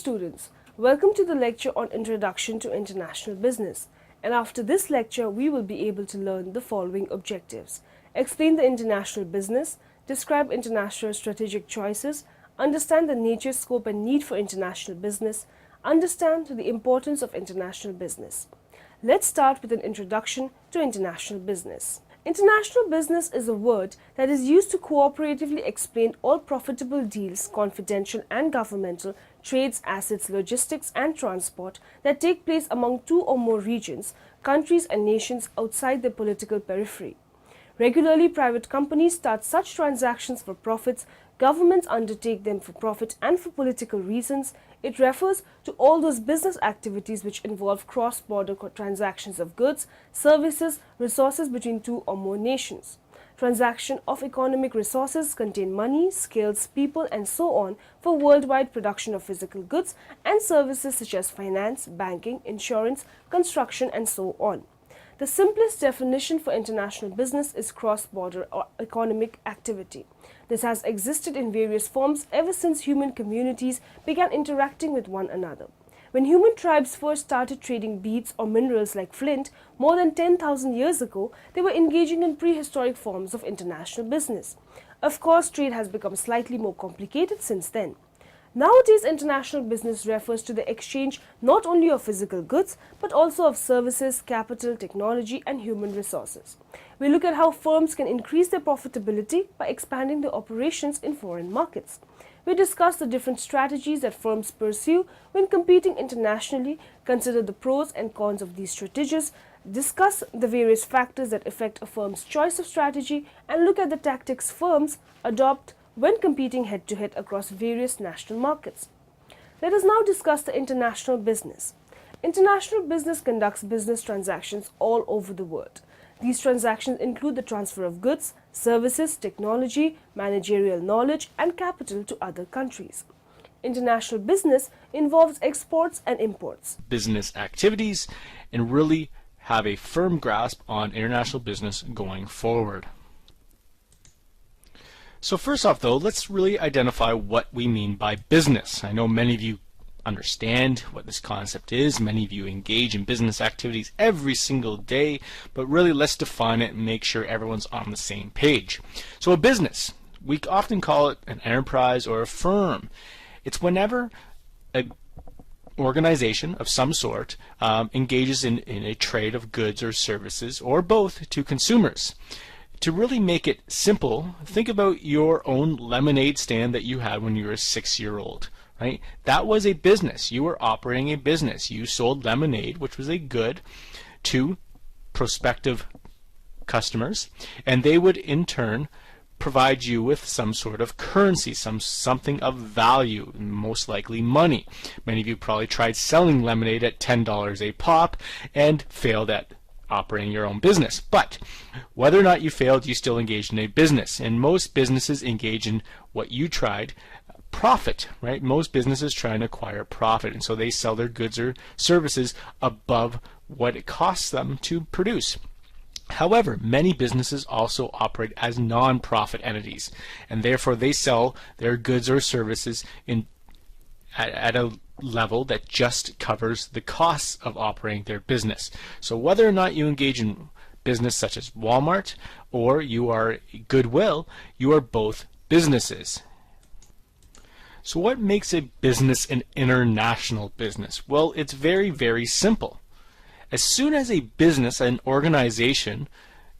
students, welcome to the lecture on Introduction to International Business. And after this lecture, we will be able to learn the following objectives: explain the international business, describe international strategic choices, understand the nature, scope and need for international business, understand the importance of international business. Let's start with an introduction to international business. International business is a word that is used to cooperatively explain all profitable deals, confidential and governmental, trades, assets, logistics and transport that take place among two or more regions, countries and nations outside their political periphery. Regularly, private companies start such transactions for profits, governments undertake them for profit and for political reasons. It refers to all those business activities which involve cross-border transactions of goods, services, resources between two or more nations. Transaction of economic resources contain money, skills, people and so on for worldwide production of physical goods and services such as finance, banking, insurance, construction and so on. The simplest definition for international business is cross-border or economic activity. This has existed in various forms ever since human communities began interacting with one another. When human tribes first started trading beads or minerals like flint more than 10,000 years ago, they were engaging in prehistoric forms of international business. Of course, trade has become slightly more complicated since then. Nowadays, international business refers to the exchange not only of physical goods, but also of services, capital, technology, and human resources. We look at how firms can increase their profitability by expanding their operations in foreign markets. We discuss the different strategies that firms pursue when competing internationally, consider the pros and cons of these strategies, discuss the various factors that affect a firm's choice of strategy, and look at the tactics firms adopt when competing head-to-head across various national markets. Let us now discuss the international business. International business conducts business transactions all over the world. These transactions include the transfer of goods, services, technology, managerial knowledge, and capital to other countries. International business involves exports and imports. Business activities and really have a firm grasp on international business going forward. So first off though, let's really identify what we mean by business. I know many of you understand what this concept is. Many of you engage in business activities every single day, but really let's define it and make sure everyone's on the same page. So a business, we often call it an enterprise or a firm. It's whenever an organization of some sort engages in a trade of goods or services, or both, to consumers. To really make it simple, think about your own lemonade stand that you had when you were a 6-year-old. Right? That was a business. You were operating a business. You sold lemonade, which was a good, to prospective customers, and they would in turn provide you with some sort of currency, something of value, most likely money. Many of you probably tried selling lemonade at $10 a pop and failed at operating your own business. But whether or not you failed, you still engaged in a business, and most businesses engage in what you tried, profit, right? Most businesses try and acquire profit, and so they sell their goods or services above what it costs them to produce. However, many businesses also operate as non-profit entities, and therefore they sell their goods or services at a level that just covers the costs of operating their business. So whether or not you engage in business such as Walmart or you are Goodwill, you are both businesses. So what makes a business an international business? Well, it's very, very simple. As soon as a business, an organization,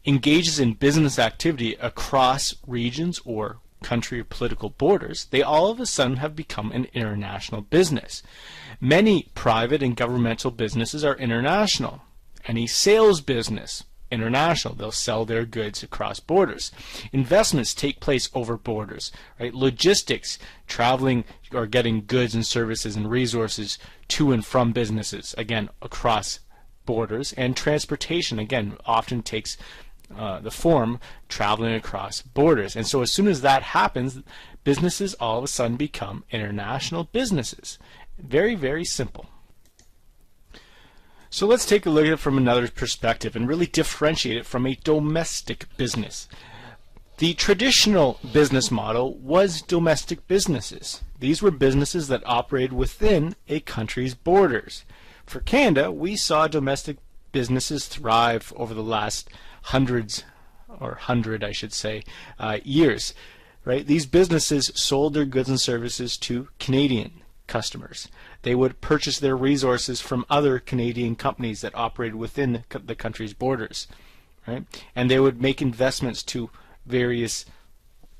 engages in business activity across regions or country or political borders, they all of a sudden have become an international business. Many private and governmental businesses are international. Any sales business, international. They'll sell their goods across borders. Investments take place over borders, right? Logistics, traveling or getting goods and services and resources to and from businesses, again, across borders. And transportation, again, often takes the form traveling across borders. And so as soon as that happens, businesses all of a sudden become international businesses. Very, very simple. So let's take a look at it from another perspective and really differentiate it from a domestic business. The traditional business model was domestic businesses. These were businesses that operated within a country's borders. For Canada, we saw domestic businesses thrive over the last years. Right? These businesses sold their goods and services to Canadian customers. They would purchase their resources from other Canadian companies that operated within the country's borders. Right? And they would make investments to various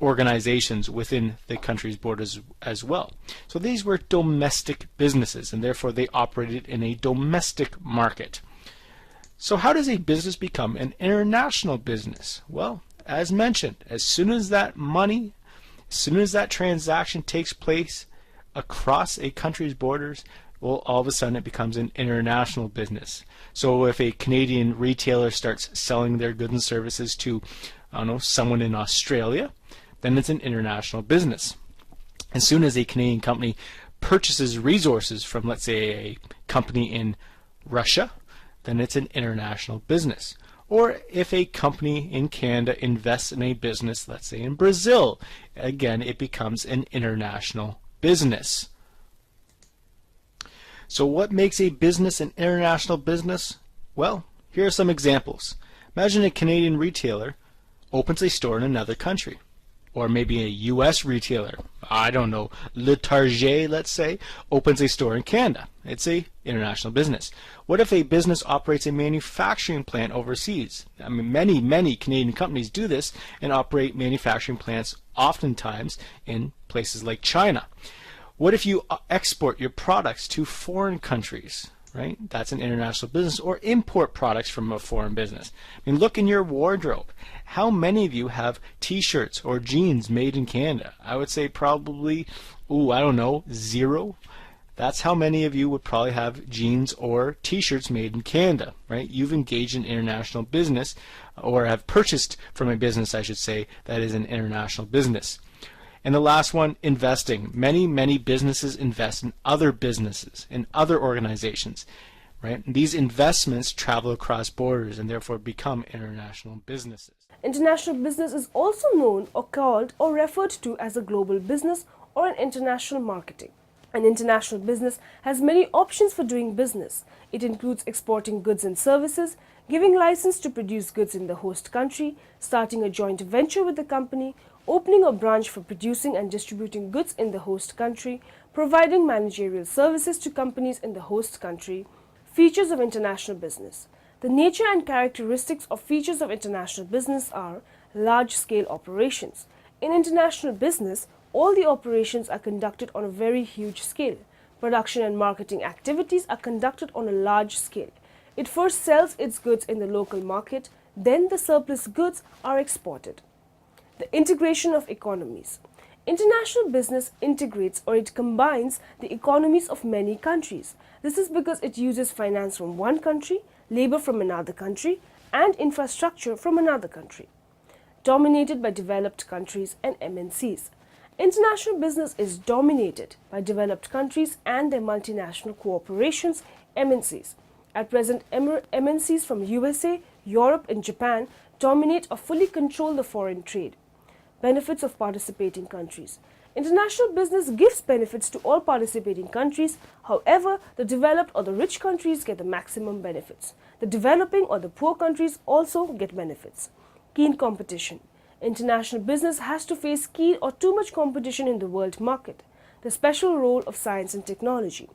organizations within the country's borders as well. So these were domestic businesses, and therefore they operated in a domestic market. So how does a business become an international business? Well, as mentioned, as soon as that transaction takes place across a country's borders, well, all of a sudden it becomes an international business. So if a Canadian retailer starts selling their goods and services to, I don't know, someone in Australia, then it's an international business. As soon as a Canadian company purchases resources from, let's say, a company in Russia, then it's an international business. Or if a company in Canada invests in a business, let's say in Brazil, again, it becomes an international business. So what makes a business an international business? Well, here are some examples. Imagine a Canadian retailer opens a store in another country. Or maybe a U.S. retailer, I don't know, Le Target, let's say, opens a store in Canada. It's an international business. What if a business operates a manufacturing plant overseas? I mean, many Canadian companies do this and operate manufacturing plants oftentimes in places like China. What if you export your products to foreign countries? Right? That's an international business. Or import products from a foreign business. I mean, look in your wardrobe. How many of you have t-shirts or jeans made in Canada? I would say probably, I don't know, 0. That's how many of you would probably have jeans or t-shirts made in Canada, right? You've engaged in international business, or have purchased from a business, I should say, that is an international business. And the last one, investing. Many businesses invest in other businesses, in other organizations, right? And these investments travel across borders and therefore become international businesses. International business is also known or called or referred to as a global business or an international marketing. An international business has many options for doing business. It includes exporting goods and services, giving license to produce goods in the host country, starting a joint venture with the company, opening a branch for producing and distributing goods in the host country, providing managerial services to companies in the host country. Features of international business. The nature and characteristics of features of international business are large-scale operations. In international business, all the operations are conducted on a very huge scale. Production and marketing activities are conducted on a large scale. It first sells its goods in the local market, then the surplus goods are exported. The integration of economies. International business integrates or it combines the economies of many countries. This is because it uses finance from one country, labor from another country, and infrastructure from another country. Dominated by developed countries and MNCs. International business is dominated by developed countries and their multinational corporations, MNCs. At present, MNCs from USA, Europe, and Japan dominate or fully control the foreign trade. Benefits of participating countries. International business gives benefits to all participating countries. However, the developed or the rich countries get the maximum benefits. The developing or the poor countries also get benefits. Keen competition. International business has to face keen or too much competition in the world market. The special role of science and technology.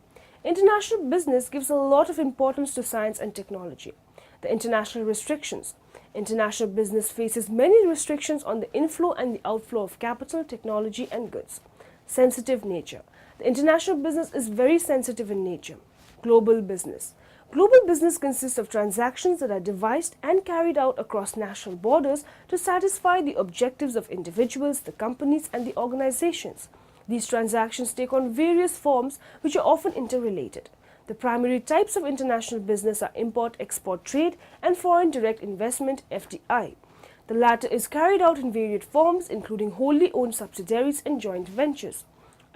International business gives a lot of importance to science and technology. The international restrictions. International business faces many restrictions on the inflow and the outflow of capital, technology, and goods. Sensitive nature. The international business is very sensitive in nature. Global business. Global business consists of transactions that are devised and carried out across national borders to satisfy the objectives of individuals, the companies, and the organizations. These transactions take on various forms which are often interrelated. The primary types of international business are import-export trade and foreign direct investment (FDI). The latter is carried out in varied forms, including wholly owned subsidiaries and joint ventures.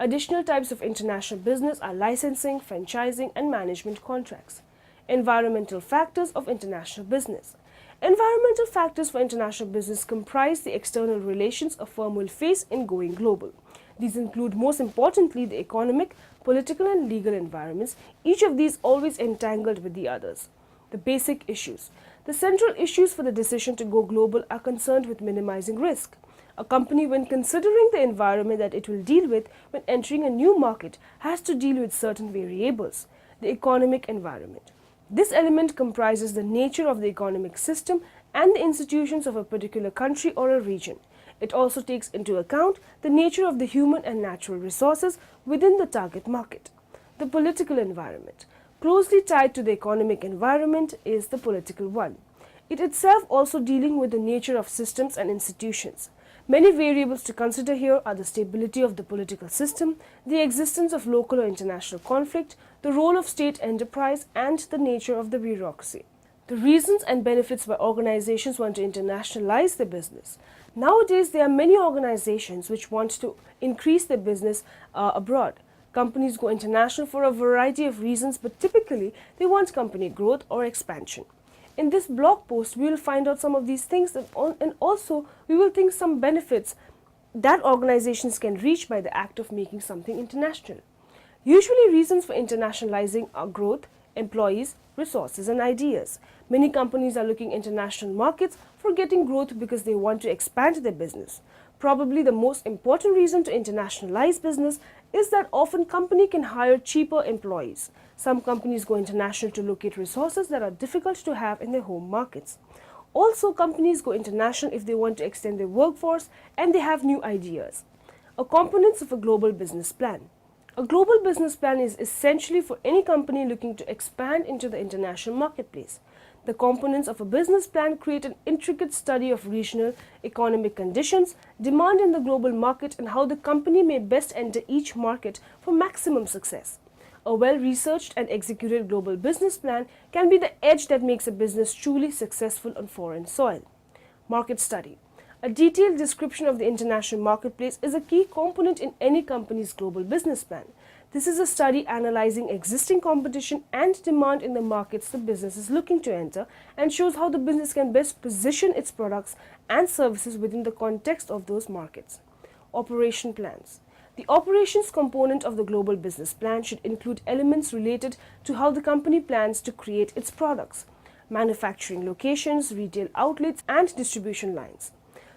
Additional types of international business are licensing, franchising, and management contracts. Environmental factors of international business. Environmental factors for international business comprise the external relations a firm will face in going global. These include, most importantly, the economic, political, and legal environments, each of these always entangled with the others. The basic issues. The central issues for the decision to go global are concerned with minimizing risk. A company, when considering the environment that it will deal with when entering a new market, has to deal with certain variables. The economic environment. This element comprises the nature of the economic system and the institutions of a particular country or a region. It also takes into account the nature of the human and natural resources within the target market. The political environment. Closely tied to the economic environment is the political one. It itself also dealing with the nature of systems and institutions. Many variables to consider here are the stability of the political system, the existence of local or international conflict, the role of state enterprise, and the nature of the bureaucracy. The reasons and benefits why organizations want to internationalize their business. Nowadays, there are many organizations which want to increase their business abroad. Companies go international for a variety of reasons, but typically they want company growth or expansion. In this blog post, we will find out some of these things and also we will think some benefits that organizations can reach by the act of making something international. Usually, reasons for internationalizing are growth, employees, resources, and ideas. Many companies are looking international markets for getting growth because they want to expand their business. Probably the most important reason to internationalize business is that often company can hire cheaper employees. Some companies go international to locate resources that are difficult to have in their home markets. Also, companies go international if they want to extend their workforce and they have new ideas. A components of a global business plan. A global business plan is essentially for any company looking to expand into the international marketplace. The components of a business plan create an intricate study of regional economic conditions, demand in the global market, and how the company may best enter each market for maximum success. A well-researched and executed global business plan can be the edge that makes a business truly successful on foreign soil. Market study. A detailed description of the international marketplace is a key component in any company's global business plan. This is a study analyzing existing competition and demand in the markets the business is looking to enter and shows how the business can best position its products and services within the context of those markets. Operation plans. The operations component of the global business plan should include elements related to how the company plans to create its products, manufacturing locations, retail outlets, and distribution lines.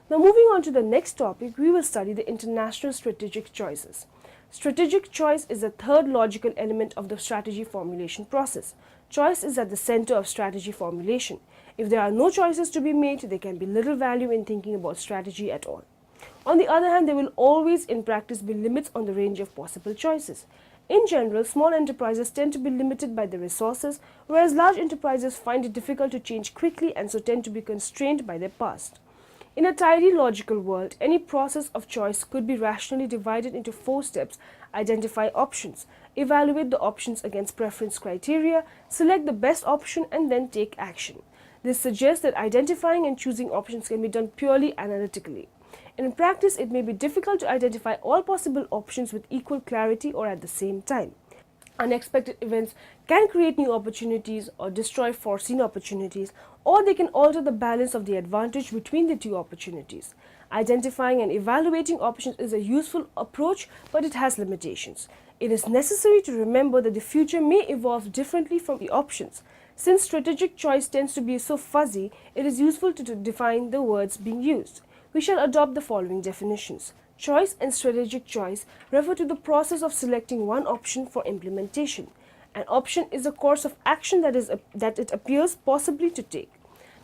Now, moving on to the next topic, we will study the international strategic choices. Strategic choice is the third logical element of the strategy formulation process. Choice is at the center of strategy formulation. If there are no choices to be made, there can be little value in thinking about strategy at all. On the other hand, there will always in practice be limits on the range of possible choices. In general, small enterprises tend to be limited by their resources, whereas large enterprises find it difficult to change quickly and so tend to be constrained by their past. In a tidy logical world, any process of choice could be rationally divided into 4 steps: identify options, evaluate the options against preference criteria, select the best option, and then take action. This suggests that identifying and choosing options can be done purely analytically. In practice, it may be difficult to identify all possible options with equal clarity or at the same time. Unexpected events can create new opportunities or destroy foreseen opportunities, or they can alter the balance of the advantage between the two opportunities. Identifying and evaluating options is a useful approach, but it has limitations. It is necessary to remember that the future may evolve differently from the options. Since strategic choice tends to be so fuzzy, it is useful to define the words being used. We shall adopt the following definitions. Choice and strategic choice refer to the process of selecting one option for implementation. An option is a course of action that it appears possibly to take.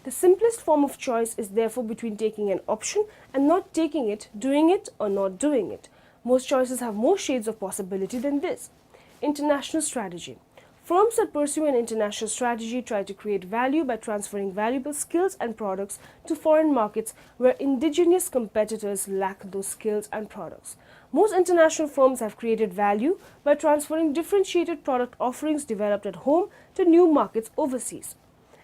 The simplest form of choice is therefore between taking an option and not taking it, doing it or not doing it. Most choices have more shades of possibility than this. International strategy. Firms that pursue an international strategy try to create value by transferring valuable skills and products to foreign markets where indigenous competitors lack those skills and products. Most international firms have created value by transferring differentiated product offerings developed at home to new markets overseas.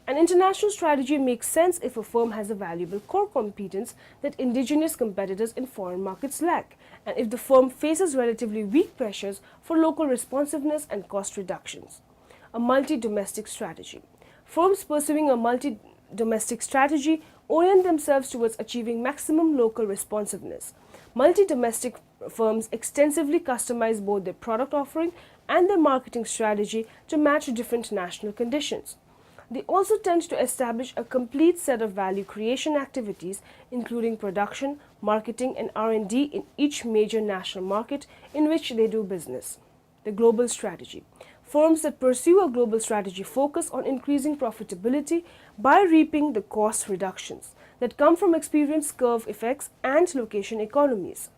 An international strategy makes sense if a firm has a valuable core competence that indigenous competitors in foreign markets lack, and if the firm faces relatively weak pressures for local responsiveness and cost reductions. A multi-domestic strategy. Firms pursuing a domestic strategy orient themselves towards achieving maximum local responsiveness. Multi-domestic firms extensively customize both their product offering and their marketing strategy to match different national conditions. They also tend to establish a complete set of value creation activities, including production, marketing, and R&D in each major national market in which they do business. The global strategy. Firms that pursue a global strategy focus on increasing profitability by reaping the cost reductions that come from experience curve effects and location economies.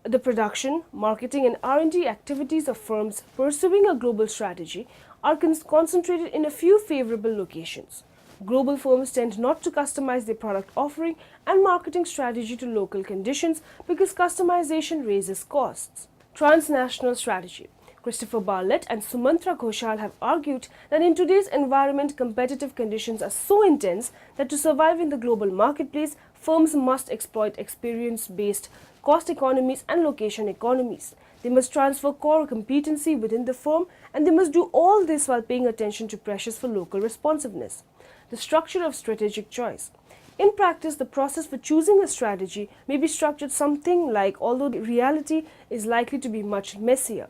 The production, marketing, and R&D activities of firms pursuing a global strategy are concentrated in a few favorable locations. Global firms tend not to customize their product offering and marketing strategy to local conditions because customization raises costs. Transnational strategy. Christopher Bartlett and Sumantra Ghoshal have argued that in today's environment, competitive conditions are so intense that to survive in the global marketplace, firms must exploit experience-based cost economies and location economies. They must transfer core competency within the firm, and they must do all this while paying attention to pressures for local responsiveness. The structure of strategic choice. In practice, the process for choosing a strategy may be structured something like, although the reality is likely to be much messier.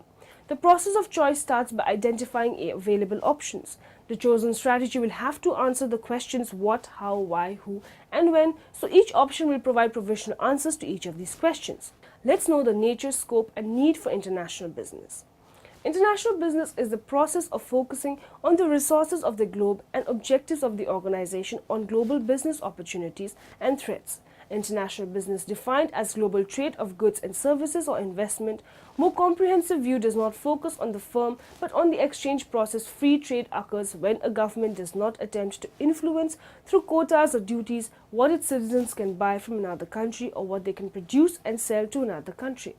The process of choice starts by identifying available options. The chosen strategy will have to answer the questions what, how, why, who, and when, so each option will provide provisional answers to each of these questions. Let's know the nature, scope, and need for international business. International business is the process of focusing on the resources of the globe and objectives of the organization on global business opportunities and threats. International business defined as global trade of goods and services or investment. More comprehensive view does not focus on the firm but on the exchange process. Free trade occurs when a government does not attempt to influence through quotas or duties what its citizens can buy from another country or what they can produce and sell to another country.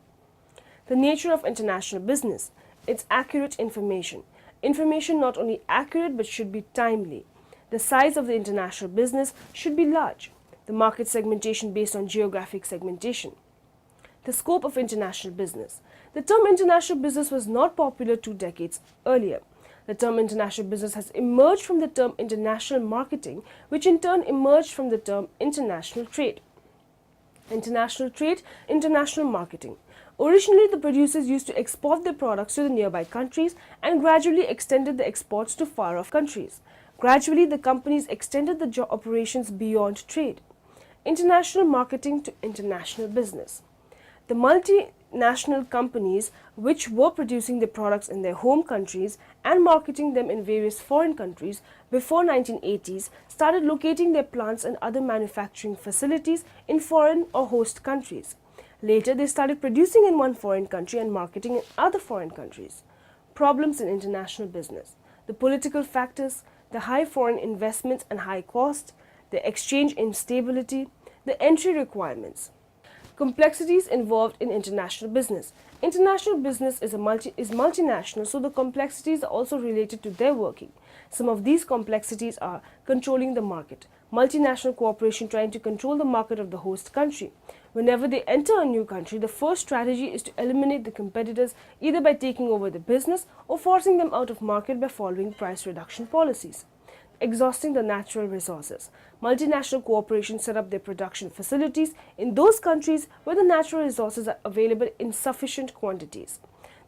The nature of international business. It's accurate information. Information not only accurate but should be timely. The size of the international business should be large. The market segmentation based on geographic segmentation. The scope of international business. The term international business was not popular 2 decades earlier. The term international business has emerged from the term international marketing, which in turn emerged from the term international trade. International trade, international marketing. Originally, the producers used to export their products to the nearby countries and gradually extended the exports to far-off countries. Gradually, the companies extended the operations beyond trade. International marketing to international business. The multinational companies which were producing their products in their home countries and marketing them in various foreign countries before 1980s started locating their plants and other manufacturing facilities in foreign or host countries. Later, they started producing in one foreign country and marketing in other foreign countries. Problems in international business. The political factors, the high foreign investments and high cost, the exchange instability, the entry requirements. Complexities involved in international business. International business is multinational, so the complexities are also related to their working. Some of these complexities are controlling the market. Multinational corporation trying to control the market of the host country. Whenever they enter a new country, the first strategy is to eliminate the competitors either by taking over the business or forcing them out of market by following price reduction policies. Exhausting the natural resources. Multinational corporations set up their production facilities in those countries where the natural resources are available in sufficient quantities.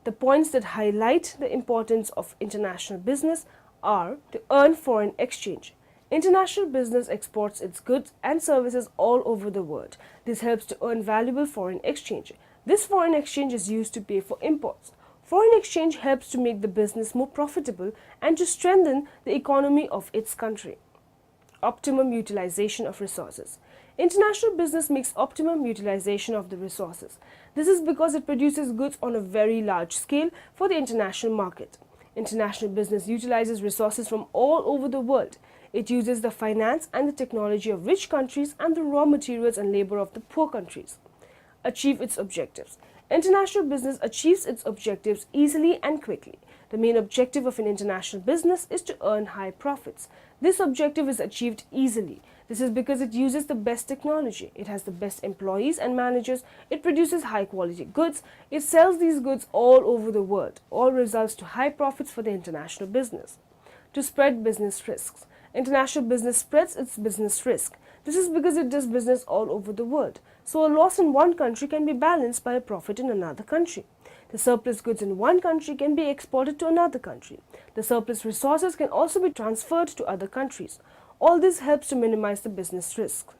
The points that highlight the importance of international business are to earn foreign exchange. International business exports its goods and services all over the world. This helps to earn valuable foreign exchange. This foreign exchange is used to pay for imports. Foreign exchange helps to make the business more profitable and to strengthen the economy of its country. Optimum utilization of resources. International business makes optimum utilization of the resources. This is because it produces goods on a very large scale for the international market. International business utilizes resources from all over the world. It uses the finance and the technology of rich countries and the raw materials and labor of the poor countries. Achieve its objectives. International business achieves its objectives easily and quickly. The main objective of an international business is to earn high profits. This objective is achieved easily. This is because it uses the best technology. It has the best employees and managers. It produces high quality goods. It sells these goods all over the world. All results to high profits for the international business. To spread business risks. International business spreads its business risk. This is because it does business all over the world. So a loss in one country can be balanced by a profit in another country. The surplus goods in one country can be exported to another country. The surplus resources can also be transferred to other countries. All this helps to minimize the business risk.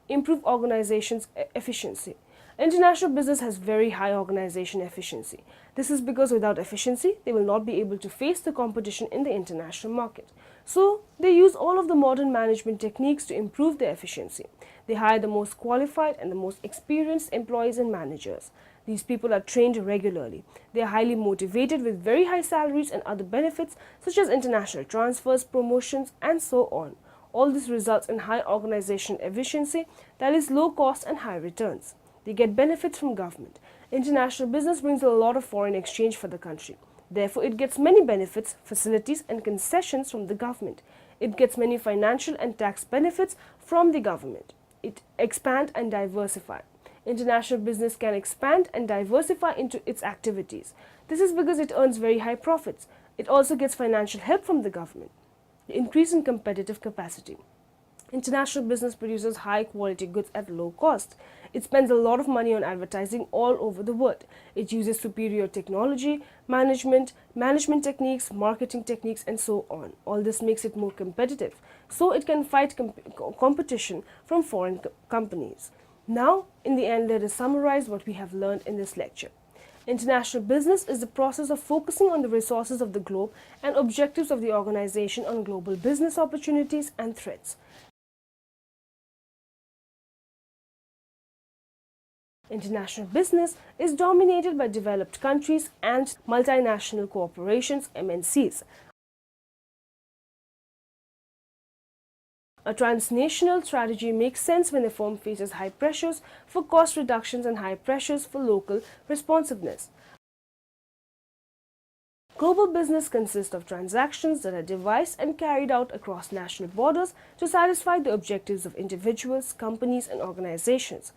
Improve organization's efficiency. International business has very high organization efficiency. This is because without efficiency, they will not be able to face the competition in the international market. So, they use all of the modern management techniques to improve their efficiency. They hire the most qualified and the most experienced employees and managers. These people are trained regularly. They are highly motivated with very high salaries and other benefits such as international transfers, promotions, and so on. All this results in high organizational efficiency, that is low cost and high returns. They get benefits from government. International business brings a lot of foreign exchange for the country. Therefore, it gets many benefits, facilities and concessions from the government. It gets many financial and tax benefits from the government. It expands and diversifies. International business can expand and diversify into its activities. This is because it earns very high profits. It also gets financial help from the government. The increase in competitive capacity. International business produces high quality goods at low cost. It spends a lot of money on advertising all over the world. It uses superior technology, management techniques, marketing techniques, and so on. All this makes it more competitive, so it can fight competition from foreign companies. Now, in the end, let us summarize what we have learned in this lecture. International business is the process of focusing on the resources of the globe and objectives of the organization on global business opportunities and threats. International business is dominated by developed countries and multinational corporations, MNCs. A transnational strategy makes sense when a firm faces high pressures for cost reductions and high pressures for local responsiveness. Global business consists of transactions that are devised and carried out across national borders to satisfy the objectives of individuals, companies, and organizations.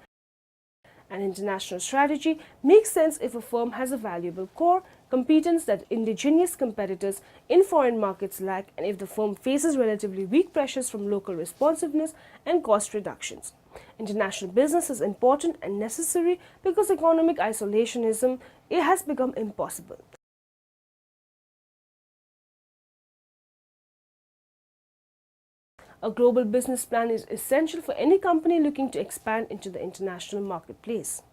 An international strategy makes sense if a firm has a valuable core competence that indigenous competitors in foreign markets lack, and if the firm faces relatively weak pressures from local responsiveness and cost reductions. International business is important and necessary because economic isolationism has become impossible. A global business plan is essential for any company looking to expand into the international marketplace.